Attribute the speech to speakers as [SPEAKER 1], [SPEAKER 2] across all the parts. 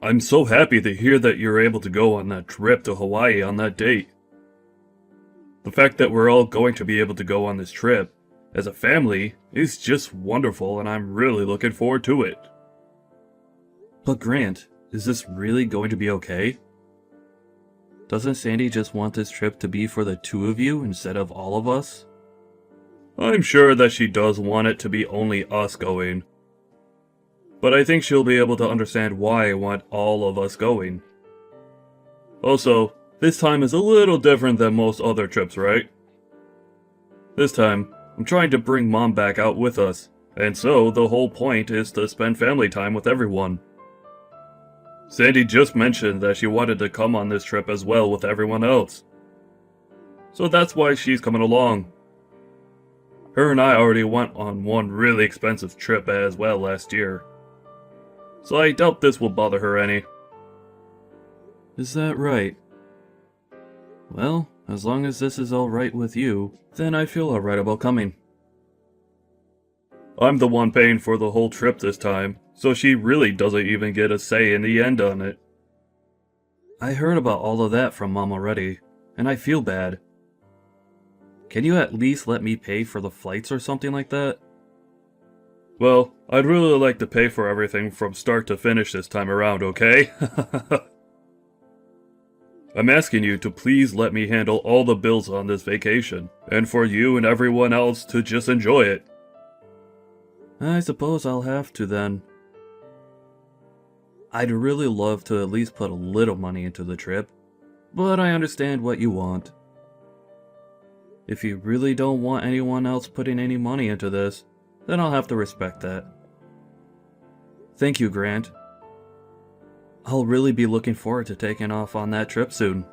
[SPEAKER 1] I'm so happy to hear that you're able to go on that trip to Hawaii on that date. The fact that we're all going to be able to go on this trip as a family is just wonderful, and I'm really looking forward to it. But Grant, is this really going to be okay? Doesn't Sandy just want this trip to be for the two of you instead of all of us? I'm sure that she does want it to be only us going. But I think she'll be able to understand why I want all of us going. Also, this time is a little different than most other trips, right? This time, I'm trying to bring Mom back out with us, and so the whole point is to spend family time with everyone. Sandy just mentioned that she wanted to come on this trip as well with everyone else. So that's why she's coming along. Her and I already went on one really expensive trip as well last year. So I doubt this will bother her any. Is that right? Well, as long as this is alright with you, then I feel alright about coming. I'm the one paying for the whole trip this time, so she really doesn't even get a say in the end on it. I heard about all of that from Mom already, and I feel bad. Can you at least let me pay for the flights or something like that? Well, I'd really like to pay for everything from start to finish this time around, okay? I'm asking you to please let me handle all the bills on this vacation, and for you and everyone else to just enjoy it. I suppose I'll have to then. I'd really love to at least put a little money into the trip, but I understand what you want. If you really don't want anyone else putting any money into this, then I'll have to respect that. Thank you, Grant. I'll really be looking forward to taking off on that trip soon.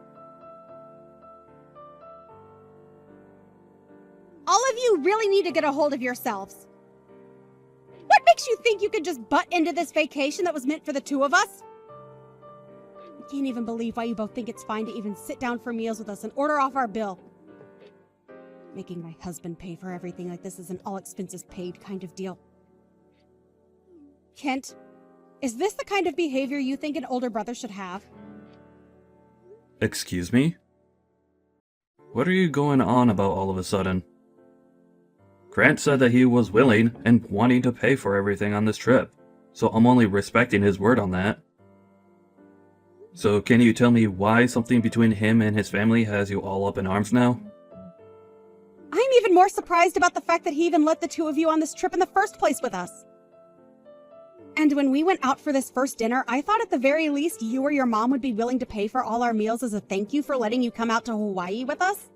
[SPEAKER 2] All of you really need to get a hold of yourselves. What makes you think you could just butt into this vacation that was meant for the two of us? I can't even believe why you both think it's fine to even sit down for meals with us and order off our bill. Making my husband pay for everything like this is an all-expenses-paid kind of deal. Kent, is this the kind of behavior you think an older brother should have?
[SPEAKER 1] Excuse me? What are you going on about all of a sudden? Grant said that he was willing and wanting to pay for everything on this trip, so I'm only respecting his word on that. So can you tell me why something between him and his family has you all up in arms now?
[SPEAKER 2] I'm even more surprised about the fact that he even let the two of you on this trip in the first place with us. And when we went out for this first dinner, I thought at the very least you or your mom would be willing to pay for all our meals as a thank you for letting you come out to Hawaii with us.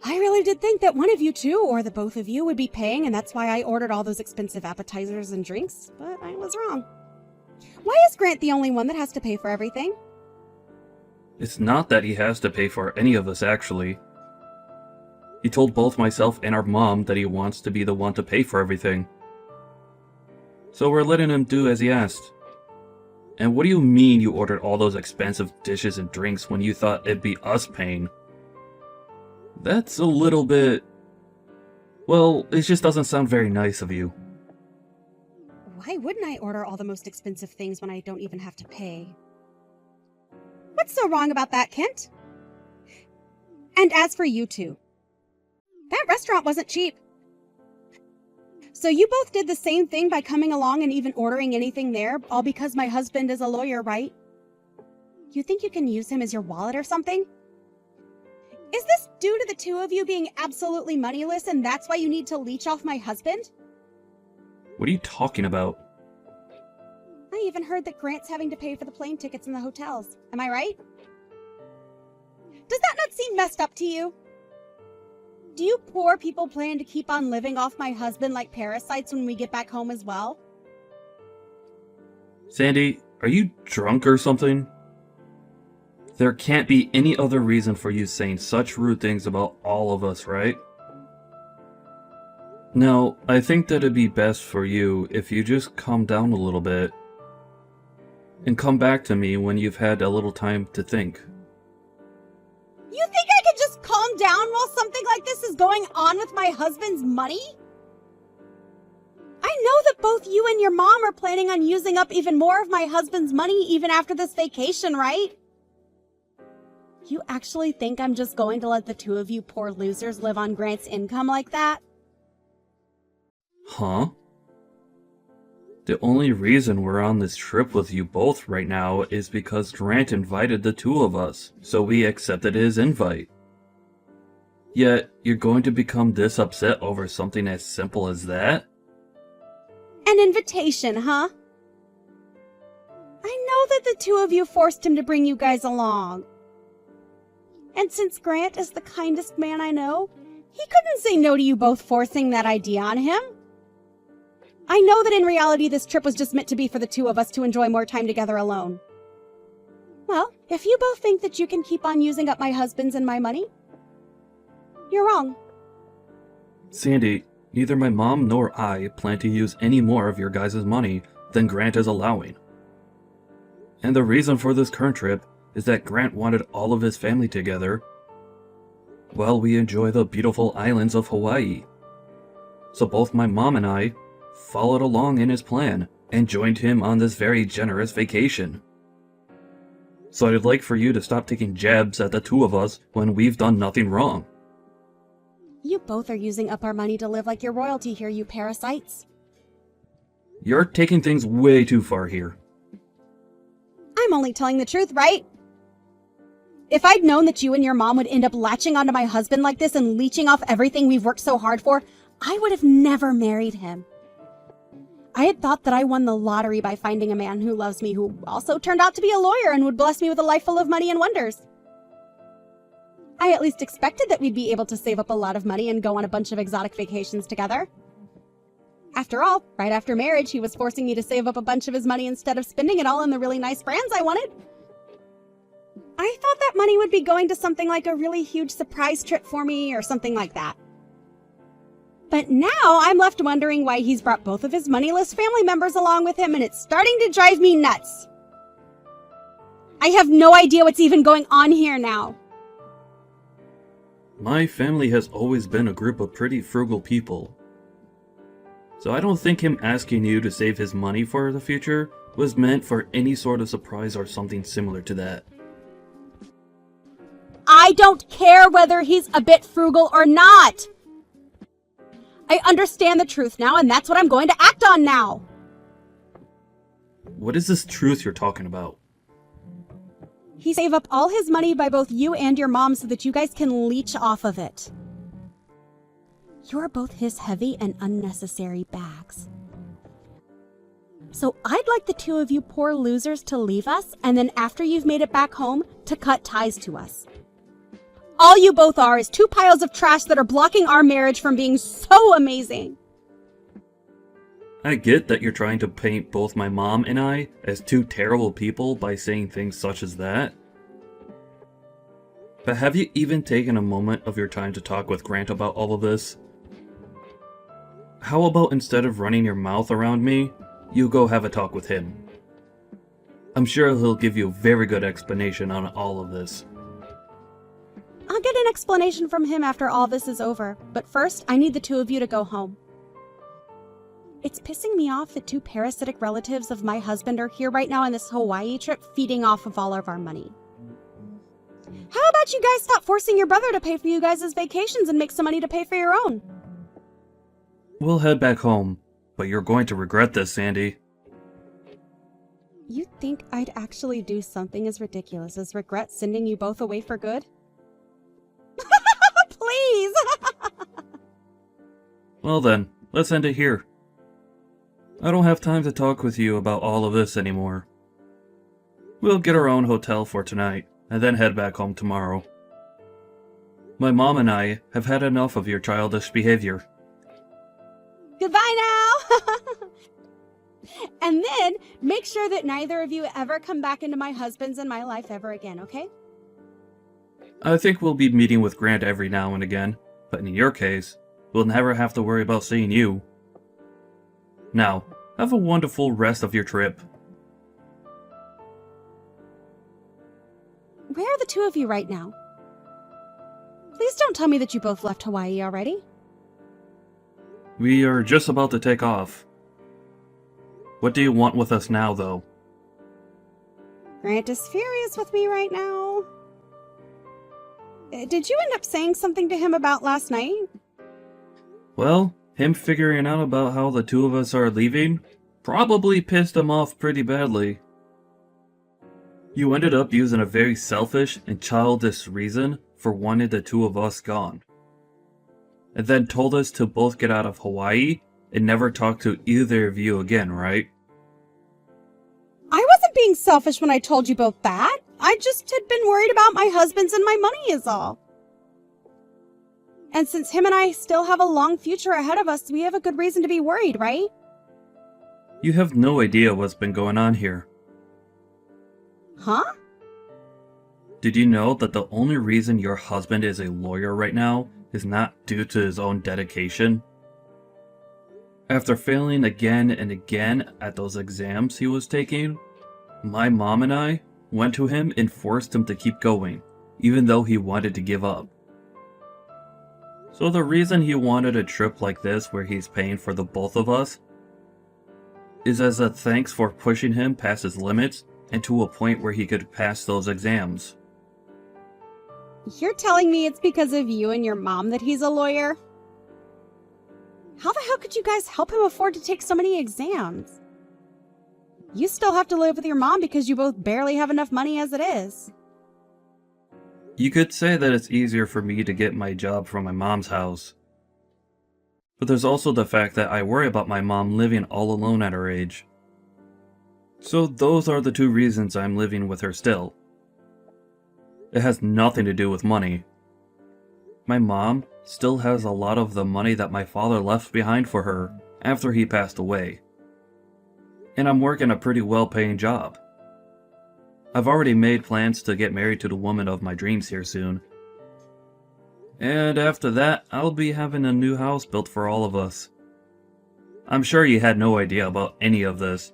[SPEAKER 2] I really did think that one of you two, or the both of you, would be paying, and that's why I ordered all those expensive appetizers and drinks, but I was wrong. Why is Grant the only one that has to pay for everything?
[SPEAKER 1] It's not that he has to pay for any of us, actually. He told both myself and our mom that he wants to be the one to pay for everything. So we're letting him do as he asked. And what do you mean you ordered all those expensive dishes and drinks when you thought it'd be us paying? That's a little bit... Well, it just doesn't sound very nice of you.
[SPEAKER 2] Why wouldn't I order all the most expensive things when I don't even have to pay? What's so wrong about that, Kent? And as for you two, that restaurant wasn't cheap. So you both did the same thing by coming along and even ordering anything there, all because my husband is a lawyer, right? You think you can use him as your wallet or something? Is this due to the two of you being absolutely moneyless and that's why you need to leech off my husband?
[SPEAKER 1] What are you talking about?
[SPEAKER 2] I even heard that Grant's having to pay for the plane tickets and the hotels. Am I right? Does that not seem messed up to you? Do you poor people plan to keep on living off my husband like parasites when we get back home as well?
[SPEAKER 1] Sandy, are you drunk or something? There can't be any other reason for you saying such rude things about all of us, right? No, I think that it'd be best for you if you just calm down a little bit. And come back to me when you've had a little time to think.
[SPEAKER 2] You think I could just calm down while something like this is going on with my husband's money? I I know that both you and your mom are planning on using up even more of my husband's money even after this vacation, right? You actually think I'm just going to let the two of you poor losers live on Grant's income like that?
[SPEAKER 1] Huh? The only reason we're on this trip with you both right now is because Grant invited the two of us, so we accepted his invite. Yet, you're going to become this upset over something as simple as that?
[SPEAKER 2] An invitation, huh? I know that the two of you forced him to bring you guys along. And since Grant is the kindest man I know, he couldn't say no to you both forcing that idea on him. I know that in reality this trip was just meant to be for the two of us to enjoy more time together alone. Well, if you both think that you can keep on using up my husband's and my money, you're wrong.
[SPEAKER 1] Sandy, neither my mom nor I plan to use any more of your guys' money than Grant is allowing. And the reason for this current trip is that Grant wanted all of his family together while we enjoy the beautiful islands of Hawaii. So both my mom and I followed along in his plan and joined him on this very generous vacation. So I'd like for you to stop taking jabs at the two of us when we've done nothing wrong.
[SPEAKER 2] You both are using up our money to live like your royalty here, you parasites.
[SPEAKER 1] You're taking things way too far here.
[SPEAKER 2] I'm only telling the truth, right? If I'd known that you and your mom would end up latching onto my husband like this and leeching off everything we've worked so hard for, I would have never married him. I had thought that I won the lottery by finding a man who loves me, who also turned out to be a lawyer and would bless me with a life full of money and wonders. I at least expected that we'd be able to save up a lot of money and go on a bunch of exotic vacations together. After all, right after marriage, he was forcing me to save up a bunch of his money instead of spending it all on the really nice brands I wanted. I thought that money would be going to something like a really huge surprise trip for me or something like that. But now I'm left wondering why he's brought both of his moneyless family members along with him, and it's starting to drive me nuts. I have no idea what's even going on here now.
[SPEAKER 1] My family has always been a group of pretty frugal people. So I don't think him asking you to save his money for the future was meant for any sort of surprise or something similar to that.
[SPEAKER 2] I don't care whether he's a bit frugal or not. I understand the truth now, and that's what I'm going to act on now.
[SPEAKER 1] What is this truth you're talking about?
[SPEAKER 2] He saved up all his money by both you and your mom so that you guys can leech off of it. You're both his heavy and unnecessary bags. So I'd like the two of you poor losers to leave us, and then after you've made it back home, to cut ties to us. All you both are is two piles of trash that are blocking our marriage from being so amazing.
[SPEAKER 1] I get that you're trying to paint both my mom and I as two terrible people by saying things such as that. But have you even taken a moment of your time to talk with Grant about all of this? How about instead of running your mouth around me, you go have a talk with him? I'm sure he'll give you a very good explanation on all of this.
[SPEAKER 2] I'll get an explanation from him after all this is over, but first I need the two of you to go home. It's pissing me off that two parasitic relatives of my husband are here right now on this Hawaii trip feeding off of all of our money. How about you guys stop forcing your brother to pay for you guys' vacations and make some money to pay for your own?
[SPEAKER 1] We'll head back home, but you're going to regret this, Sandy.
[SPEAKER 2] You think I'd actually do something as ridiculous as regret sending you both away for good? Please!
[SPEAKER 1] Well then, let's end it here. I don't have time to talk with you about all of this anymore. We'll get our own hotel for tonight, and then head back home tomorrow. My mom and I have had enough of your childish behavior.
[SPEAKER 2] Goodbye now! And then, make sure that neither of you ever come back into my husband's and my life ever again, okay?
[SPEAKER 1] I think we'll be meeting with Grant every now and again, but in your case, we'll never have to worry about seeing you. Now, have a wonderful rest of your trip.
[SPEAKER 2] Where are the two of you right now? Please don't tell me that you both left Hawaii already.
[SPEAKER 1] We are just about to take off. What do you want with us now, though?
[SPEAKER 2] Grant is furious with me right now. Did you end up saying something to him about last night?
[SPEAKER 1] Well, him figuring out about how the two of us are leaving probably pissed him off pretty badly. You ended up using a very selfish and childish reason for wanting the two of us gone. And then told us to both get out of Hawaii and never talk to either of you again, right?
[SPEAKER 2] I wasn't being selfish when I told you both that. I just had been worried about my husband's and my money is all. And since him and I still have a long future ahead of us, we have a good reason to be worried, right?
[SPEAKER 1] You have no idea what's been going on here.
[SPEAKER 2] Huh?
[SPEAKER 1] Did you know that the only reason your husband is a lawyer right now is not due to his own dedication? After failing again and again at those exams he was taking, my mom and I went to him and forced him to keep going, even though he wanted to give up. So the reason he wanted a trip like this where he's paying for the both of us is as a thanks for pushing him past his limits and to a point where he could pass those exams.
[SPEAKER 2] You're telling me it's because of you and your mom that he's a lawyer? How the hell could you guys help him afford to take so many exams? You still have to live with your mom because you both barely have enough money as it is.
[SPEAKER 1] You could say that it's easier for me to get my job from my mom's house. But there's also the fact that I worry about my mom living all alone at her age. So those are the two reasons I'm living with her still. It has nothing to do with money. My mom still has a lot of the money that my father left behind for her after he passed away. And I'm working a pretty well-paying job. I've already made plans to get married to the woman of my dreams here soon. And after that, I'll be having a new house built for all of us. I'm sure you had no idea about any of this.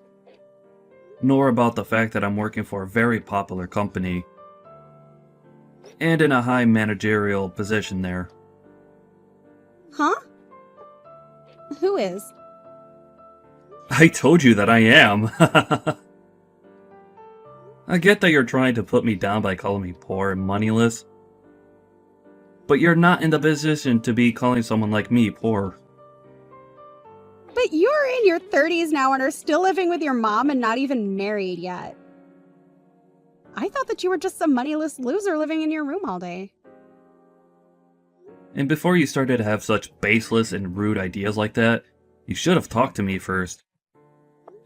[SPEAKER 1] Nor about the fact that I'm working for a very popular company. And in a high managerial position there.
[SPEAKER 2] Huh? Who is?
[SPEAKER 1] I told you that I am. I get that you're trying to put me down by calling me poor and moneyless. But you're not in the position to be calling someone like me poor.
[SPEAKER 2] But you're in your 30s now and are still living with your mom and not even married yet. I thought that you were just some moneyless loser living in your room all day.
[SPEAKER 1] And before you started to have such baseless and rude ideas like that, you should have talked to me first.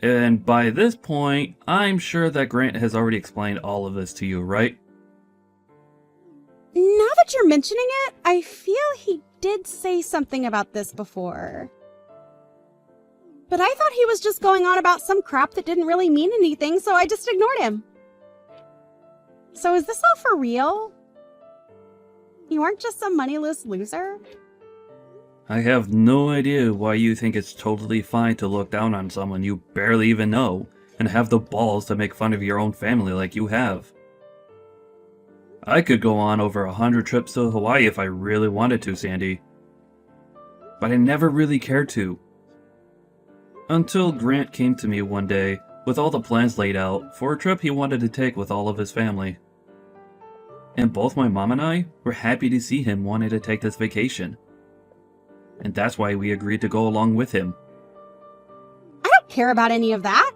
[SPEAKER 1] And by this point, I'm sure that Grant has already explained all of this to you, right?
[SPEAKER 2] Now that you're mentioning it, I feel he did say something about this before. But I thought he was just going on about some crap that didn't really mean anything, so I just ignored him. So is this all for real? You aren't just some moneyless loser?
[SPEAKER 1] I have no idea why you think it's totally fine to look down on someone you barely even know and have the balls to make fun of your own family like you have. I could go on over 100 trips to Hawaii if I really wanted to, Sandy. But I never really cared to. Until Grant came to me one day with all the plans laid out for a trip he wanted to take with all of his family. And both my mom and I were happy to see him wanting to take this vacation. And that's why we agreed to go along with him.
[SPEAKER 2] I don't care about any of that.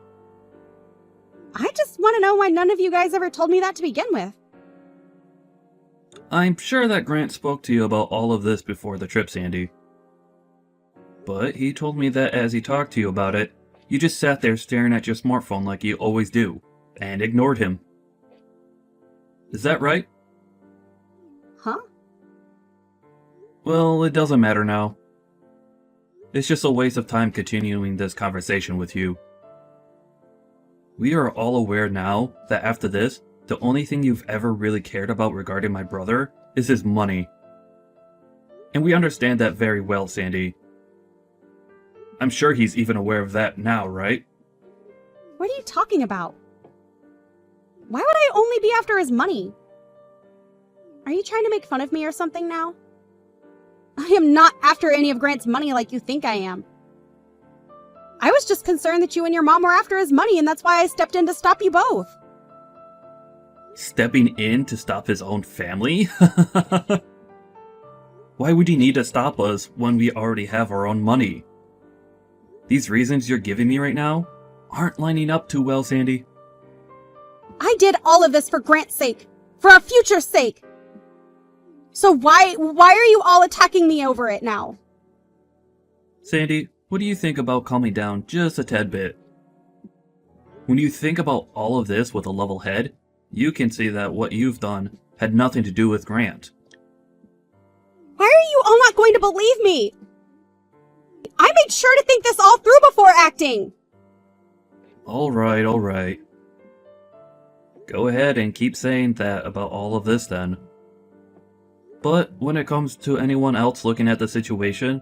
[SPEAKER 2] I just want to know why none of you guys ever told me that to begin with.
[SPEAKER 1] I'm sure that Grant spoke to you about all of this before the trip, Sandy. But he told me that as he talked to you about it, you just sat there staring at your smartphone like you always do, and ignored him. Is that right?
[SPEAKER 2] Huh?
[SPEAKER 1] Well, it doesn't matter now. It's just a waste of time continuing this conversation with you. We are all aware now that after this, the only thing you've ever really cared about regarding my brother is his money. And we understand that very well, Sandy. I'm sure he's even aware of that now, right?
[SPEAKER 2] What are you talking about? Why would I only be after his money? Are you trying to make fun of me or something now? I am not after any of Grant's money like you think I am. I was just concerned that you and your mom were after his money, and that's why I stepped in to stop you both.
[SPEAKER 1] Stepping in to stop his own family? Why would he need to stop us when we already have our own money? These reasons you're giving me right now aren't lining up too well, Sandy.
[SPEAKER 2] I did all of this for Grant's sake, for our future's sake. So why are you all attacking me over it now?
[SPEAKER 1] Sandy, what do you think about calming down just a tad bit? When you think about all of this with a level head, you can see that what you've done had nothing to do with Grant.
[SPEAKER 2] Why are you all not going to believe me? I made sure to think this all through before acting.
[SPEAKER 1] Alright. Go ahead and keep saying that about all of this then. But when it comes to anyone else looking at the situation,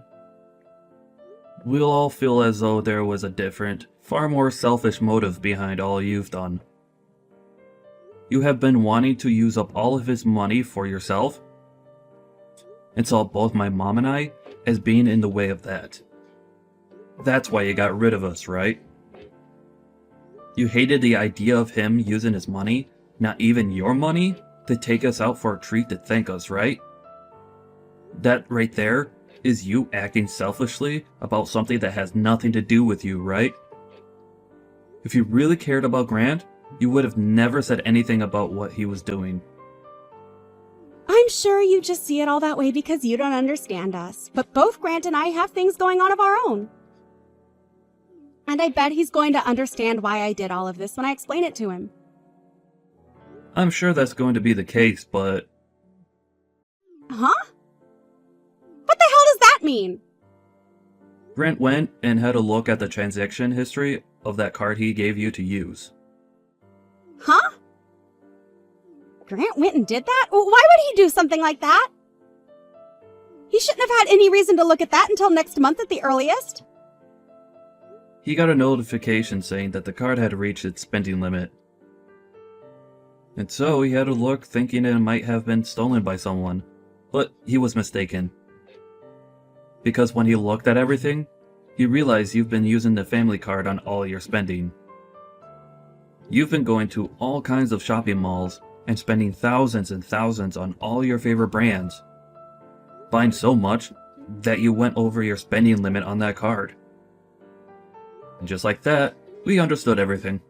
[SPEAKER 1] we'll all feel as though there was a different, far more selfish motive behind all you've done. You have been wanting to use up all of his money for yourself, and saw both my mom and I as being in the way of that. That's why you got rid of us, right? You hated the idea of him using his money, not even your money, to take us out for a treat to thank us, right? That right there is you acting selfishly about something that has nothing to do with you, right? If you really cared about Grant, you would have never said anything about what he was doing.
[SPEAKER 2] I'm sure you just see it all that way because you don't understand us. But both Grant and I have things going on of our own. And I bet he's going to understand why I did all of this when I explain it to him.
[SPEAKER 1] I'm sure that's going to be the case, but...
[SPEAKER 2] Huh? What the hell does that mean?
[SPEAKER 1] Grant went and had a look at the transaction history of that card he gave you to use.
[SPEAKER 2] Huh? Grant went and did that? Why would he do something like that? He shouldn't have had any reason to look at that until next month at the earliest.
[SPEAKER 1] He got a notification saying that the card had reached its spending limit. And so he had a look thinking it might have been stolen by someone, but he was mistaken. Because when he looked at everything, he realized you've been using the family card on all your spending. You've been going to all kinds of shopping malls and spending thousands and thousands on all your favorite brands. Buying so much that you went over your spending limit on that card. And just like that, we understood everything.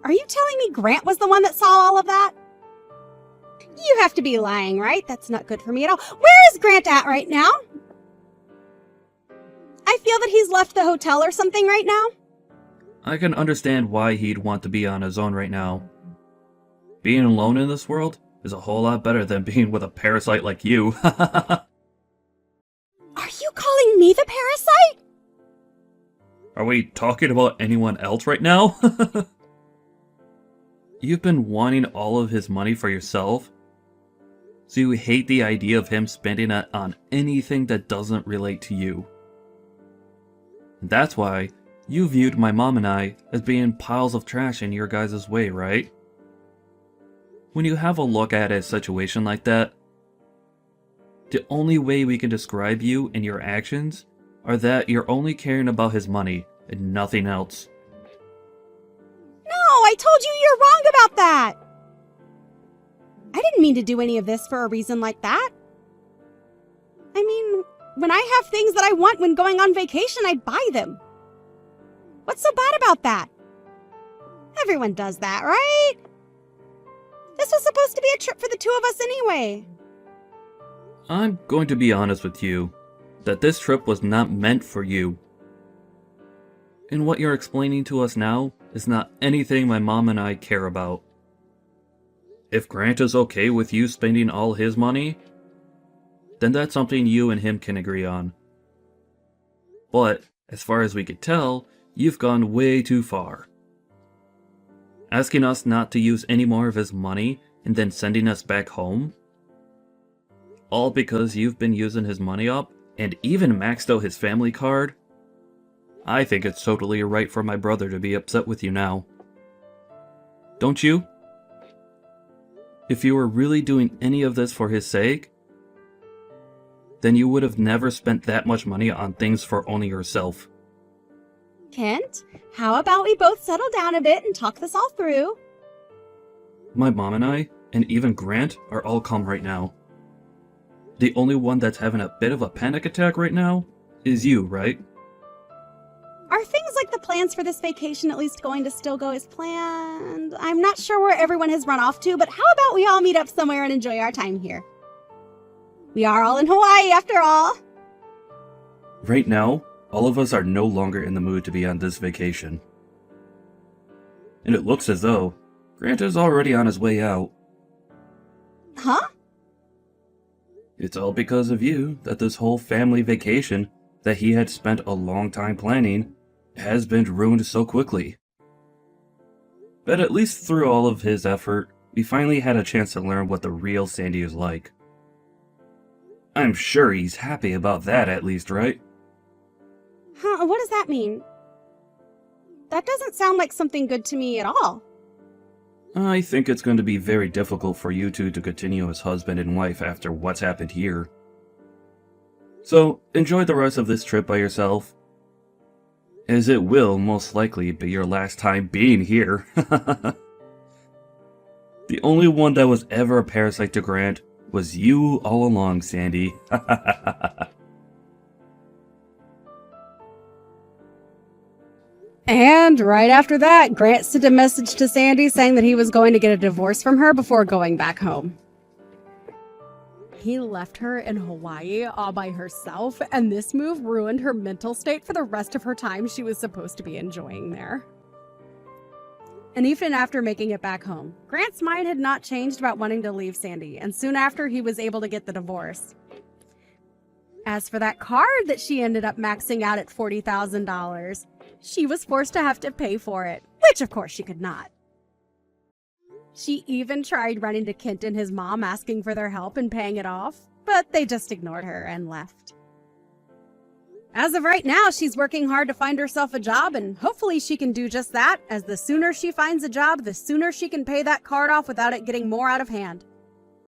[SPEAKER 2] Are you telling me Grant was the one that saw all of that? You have to be lying, right? That's not good for me at all. Where is Grant at right now? I feel that he's left the hotel or something right now.
[SPEAKER 1] I can understand why he'd want to be on his own right now. Being alone in this world is a whole lot better than being with a parasite like you.
[SPEAKER 2] Are you calling me the parasite?
[SPEAKER 1] Are we talking about anyone else right now? You've been wanting all of his money for yourself, so you hate the idea of him spending it on anything that doesn't relate to you. And that's why you viewed my mom and I as being piles of trash in your guys' way, right? When you have a look at a situation like that, the only way we can describe you and your actions are that you're only caring about his money and nothing else.
[SPEAKER 2] No, I told you you're wrong about that. I didn't mean to do any of this for a reason like that. I mean, when I have things that I want when going on vacation, I buy them. What's so bad about that? Everyone does that, right? This was supposed to be a trip for the two of us anyway.
[SPEAKER 1] I'm going to be honest with you, that this trip was not meant for you. And what you're explaining to us now is not anything my mom and I care about. If Grant is okay with you spending all his money, then that's something you and him can agree on. But, as far as we could tell, you've gone way too far. Asking us not to use any more of his money and then sending us back home? All because you've been using his money up and even maxed out his family card? I think it's totally right for my brother to be upset with you now. Don't you? If you were really doing any of this for his sake, then you would have never spent that much money on things for only yourself.
[SPEAKER 2] Kent, how about we both settle down a bit and talk this all through?
[SPEAKER 1] My mom and I, and even Grant, are all calm right now. The only one that's having a bit of a panic attack right now is you, right?
[SPEAKER 2] Are things like the plans for this vacation at least going to still go as planned? I'm not sure where everyone has run off to, but how about we all meet up somewhere and enjoy our time here? We are all in Hawaii after all.
[SPEAKER 1] Right now, all of us are no longer in the mood to be on this vacation. And it looks as though Grant is already on his way out.
[SPEAKER 2] Huh?
[SPEAKER 1] It's all because of you that this whole family vacation that he had spent a long time planning has been ruined so quickly. But at least through all of his effort, we finally had a chance to learn what the real Sandy is like. I'm sure he's happy about that at least, right?
[SPEAKER 2] Huh, what does that mean? That doesn't sound like something good to me at all.
[SPEAKER 1] I think it's going to be very difficult for you two to continue as husband and wife after what's happened here. So, enjoy the rest of this trip by yourself, as it will most likely be your last time being here. The only one that was ever a parasite to Grant was you all along, Sandy.
[SPEAKER 2] And right after that, Grant sent a message to Sandy saying that he was going to get a divorce from her before going back home. He left her in Hawaii all by herself, and this move ruined her mental state for the rest of her time she was supposed to be enjoying there. And even after making it back home, Grant's mind had not changed about wanting to leave Sandy, and soon after he was able to get the divorce. As for that card that she ended up maxing out at $40,000, she was forced to have to pay for it, which of course she could not. She even tried running to Kent and his mom asking for their help and paying it off, but they just ignored her and left. As of right now, she's working hard to find herself a job, and hopefully she can do just that, as the sooner she finds a job, the sooner she can pay that card off without it getting more out of hand.